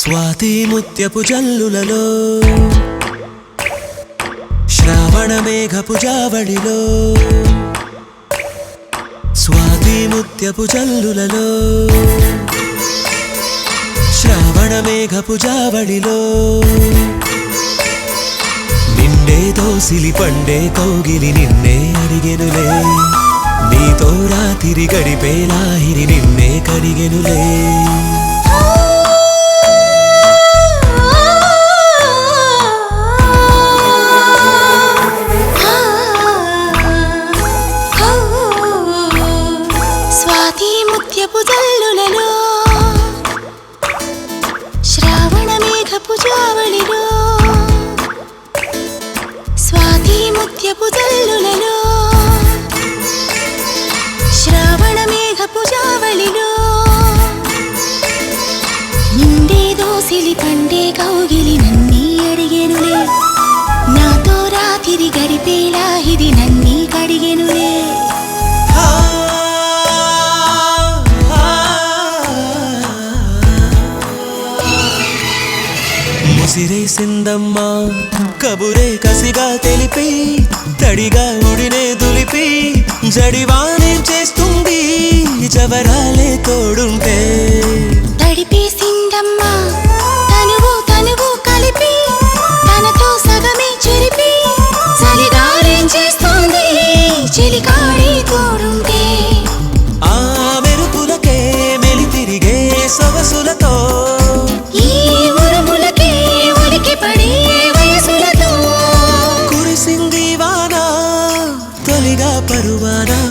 స్వాతి ముత్యపు జల్లులలో శ్రావణ మేఘపు జావళిలో స్వాతి ముత్యపు జల్లులలో శ్రావణ మేఘపు జావళిలో నిన్నే దోసిలి పండే కౌగిలి నిన్నే అడిగెనులే నీతో రాత్రి గడిపే లాహిరి నిన్నే కడిగెనులే స్వాతి ముత్యపు జల్లులలో శ్రావణ మేఘపు జావళిలో స్వాతి ముత్యపు జల్లులలో శ్రావణ మేఘపు జావళిలో నిండే దోసిలి పండే కౌగిలి నన్నీ అడిగెనులే నాతో రాత్రి గడిపేలా ఇది నన్నీ కడిగెనులే ముసిరేసిందమ్మా కబురే కసిగా తెలిపి తడిగా ఉడినే దులిపి జడివానేం చేస్తుంది జవరాలే తోడుంటే తడిపేసిందమ్మా తనువు కలిపి తనతో సగమే చెరిపి చలిగారేం చేస్తుంది చెలికాడే తోడుంటే ఆ మెరుపులకే మెలి తిరిగే సొగసులతో ఈ ఉరుములకే ఉలికి పడే వయసులతో కురిసింది వాన తొలిగా పరువానా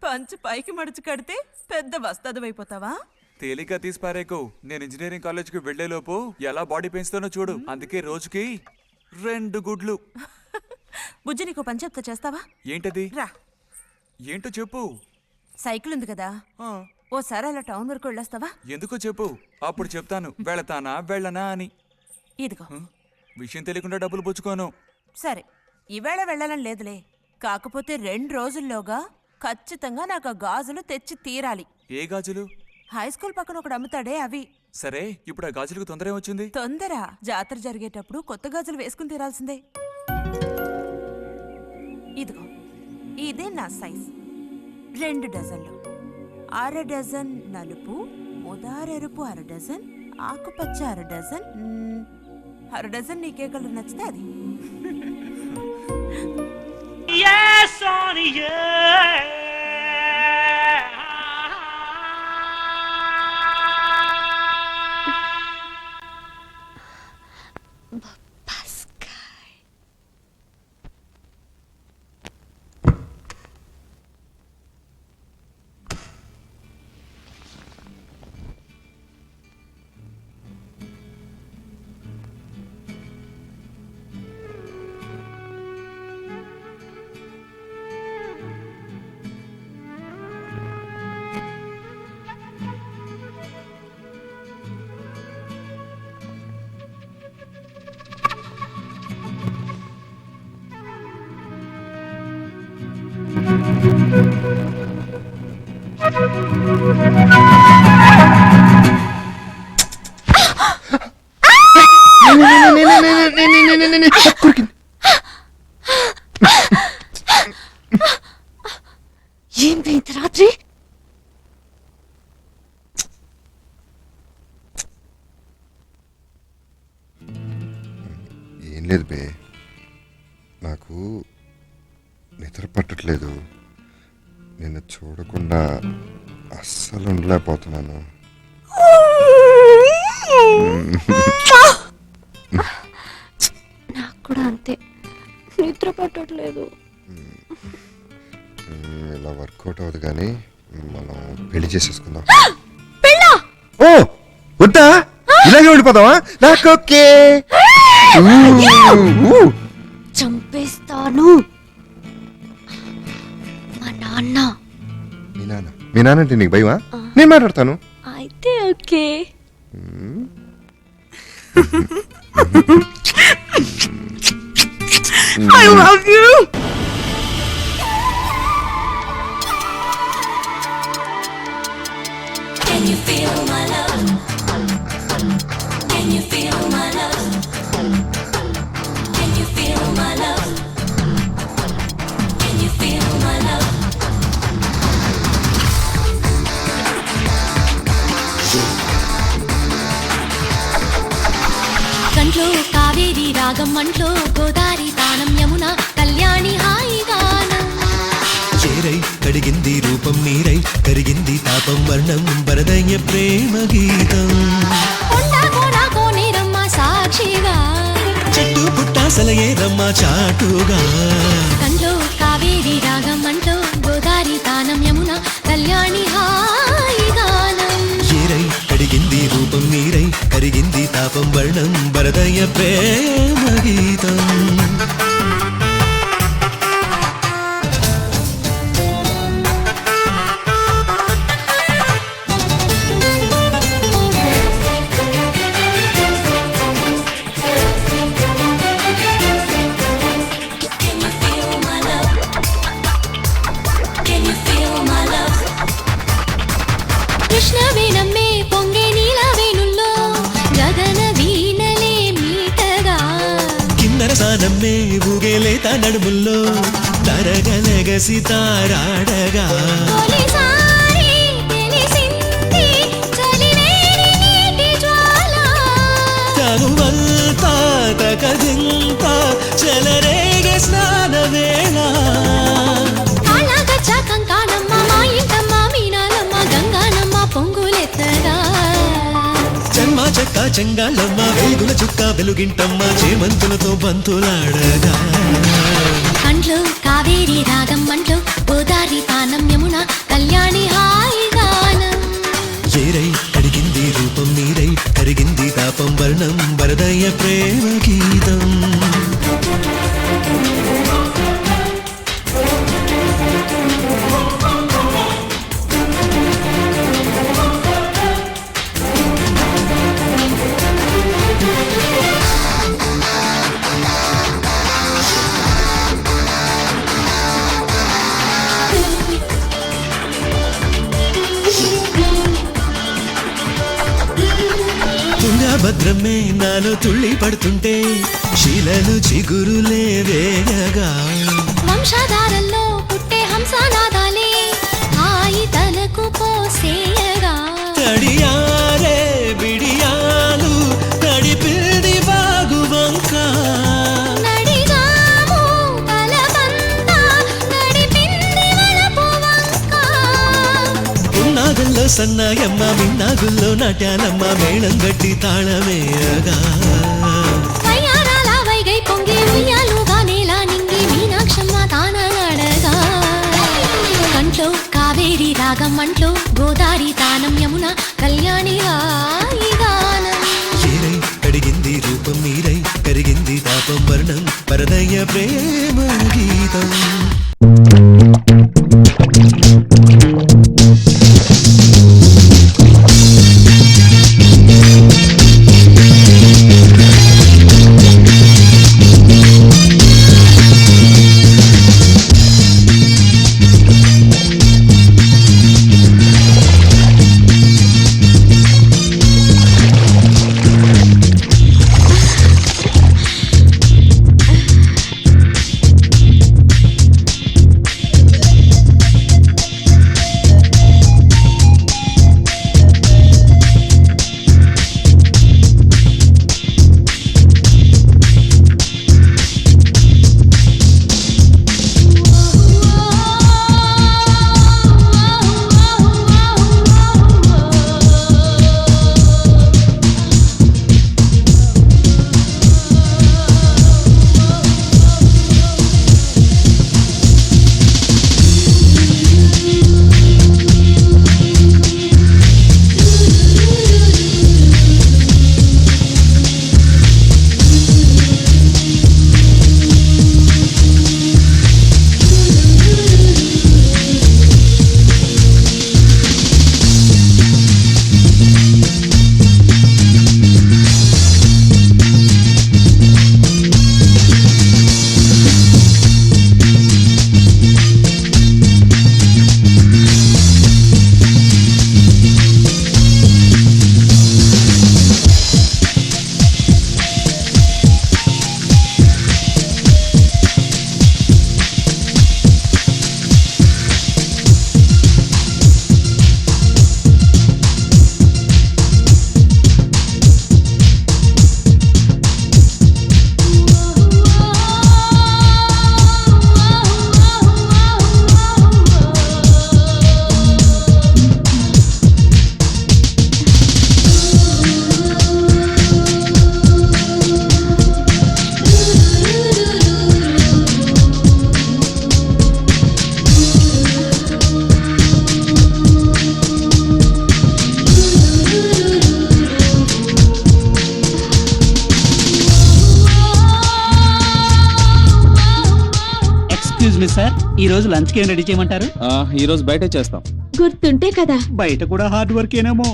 పంచు పైకి మడుచు కడితే పెద్ద వస్తాదవైపోతావా? తేలిక తీసి పారేకు. నేను ఇంజనీరింగ్ కాలేజ్కి వెళ్లేలోపు ఎలా బాడీ పెంచుతానో చూడు. అందుకే రోజుకి 2 గుడ్లు. బుజ్జి నీకు పని చెప్తా చేస్తావా? ఏంటది? రా. ఏంటో చెప్పు. సైకిల్ ఉంది కదా, ఓసారి అలా టౌన్ వరకు వెళ్ళొస్తావా? ఎందుకో చెప్పు, అప్పుడు చెప్తాను వెళతానా వెళ్ళనా అని. ఇదిగో. విషయం తెలియకుండా డబ్బులు పుచ్చుకోను. సరే, ఈవేళ వెళ్ళాలని లేదులే. కాకపోతే 2 రోజుల్లోగా ఖచ్చితంగా నాకు ఆ గాజులు తెచ్చి తీరాలి. ఏ గాజులు? హై స్కూల్ పక్కన ఒకడు అమ్ముతాడే అవి. సరే, ఇప్పుడు ఆ గాజులకు తొందర ఏమొచ్చింది? తొందర జాతర జరిగేటప్పుడు కొత్త గాజులు వేసుకుని తీరాల్సిందే. ఇదిగో, ఇదే నా సైజ్. 2 డజన్లు. 1/2 డజన్ నలుపు, ముదారెరుపు 1/2 డజన్, ఆకుపచ్చ 1/2 డజన్. 1/2 డజన్ నీకే కలర్ నచ్చితే అది. Yes, Sonny, yeah. ఏం పోయింది రాత్రి? ఏం లేదు బే, నాకు నిద్ర పట్టట్లేదు. నిన్ను చూడకుండా అస్సలు ఉండలేకపోతున్నాను. నాకు కూడా అంతే, నిద్ర పట్టట్లేదు. ఇలా వర్కౌట్ అవ్వదు కానీ మనం పెళ్లి చేసేసుకుందాం. ఓ వద్దా, ఇలాగే ఉండిపోదామా? నాకు ఓకే. చంపేస్తాను. మా నాన్న. మీ నాన్న అంటే నీకు భయమా? నేను మాట్లాడతాను. అయితే okay. I love you. Can you feel my love? Can you feel my love? Can you feel my love? Can you feel my love? కంట్లో కావేరి రాగం మంట్లో గోదారి తానం యమున కళ్యాణి హాయిగానం. చేరై కడిగింది రూపం నీరై కరిగింది తాపం వర్ణం వరదయ్య ప్రేమ గీతం. కొండా కోడా కోనేరమ్మ సాక్షిగా, చెట్టు పుట్ట సలయేరమ్మ చాటుగా. కంట్లో కావేరి రాగం మంట్లో గోదారి తానం యమున కళ్యాణి హాయిగానం. చేరై కడిగింది రూపం నీరై కరిగింది తాపం వర్ణం వరదయ్య ప్రేమ గీతం. కృష్ణవేణమ్మే పొంగే నీలవేణుల్లో గగన వీణలే మీటగా. కిన్నర సానమ్మే ఊగేలేత నడుముల్లో తరగలగసి తారాడగా. తొలిసారి తెలిసింది చలివేడి నీటి జ్వాల. తనువంతా తకదింత చెలరేగే స్నాన వేళ. కాళ్ళగచ్చ కంకాణమ్మ మా ఇంటమ్మ మీనాలమ్మ గంగానమ్మ పొంగులెత్తగా. చెమ్మ చెక్క చెంగాళ్ళమ్మ వెలుగుల చుక్క వెలుగింటమ్మ చేమంతులతో బంతులాడగా. కంట్లో కావేరి రాగం మంట్లో గోదారి తానం యమున కళ్యాణి హాయిగానం. చేరై కడిగింది రూపం నీరై కరిగింది తాపం వర్ణం వరదయ్య ప్రేమ గీతం. తుంగభద్రమే నాలో తుళ్ళి పడుతుంటే శీలలు చిగురులే వేగగా. వంశధారల్లో పుట్టే హంసనాదాలే హాయి తలకు పోసేయగా. తడియారే బిడియాలు తడిపిల్ది బాగు వంక. నడిగాము తలబంత నడిపింది వలపు వంక. ఉన్నాగల్లో సన్నాయమ్మ మిన్నాగుల్లో నాట్యాలమ్మ మేళం గట్టి తాళమేయగా. వయ్యారాల వైగై పొంగి ఉయ్యాలుగా నేల నింగి మీనాక్షమ్మ తానగడగా. కంట్లో కావేరి రాగం మంట్లో గోదారి తానం యమున కళ్యాణి హాయిగానం. చేరై కడిగింది రూపం నీరై కరిగింది తాపం వర్ణం వరదయ్య ప్రేమ గీతం. ఎక్స్క్యూజ్ మీ సార్, ఈ రోజు లంచ్ కి ఏం రెడీ చేయమంటారు? ఈ రోజు బయటే చేస్తాం. గుర్తుంటే కదా. బయట కూడా హార్డ్ వర్క్ ఏనేమో.